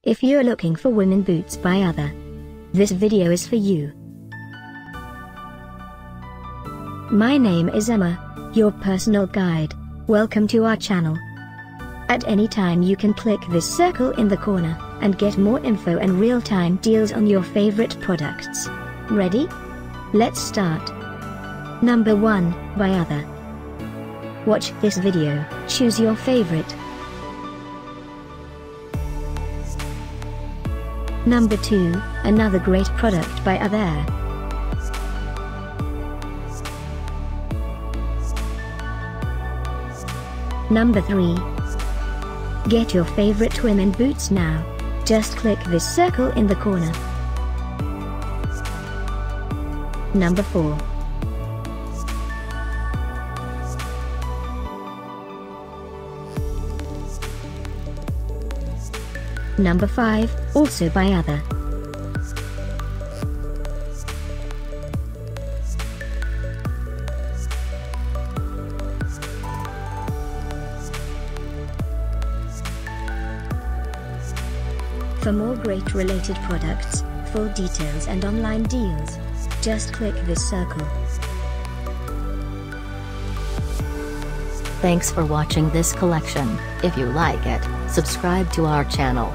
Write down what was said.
If you're looking for women boots by other, this video is for you. My name is Emma, your personal guide. Welcome to our channel. At any time you can click this circle in the corner, and get more info and real-time deals on your favorite products. Ready? Let's start. Number 1, by other. Watch this video, choose your favorite. Number 2, another great product by other. Number 3. Get your favorite women boots now. Just click this circle in the corner. Number 4. Number 5, also by other. For more great related products, full details and online deals, just click this circle. Thanks for watching this collection. If you like it, subscribe to our channel.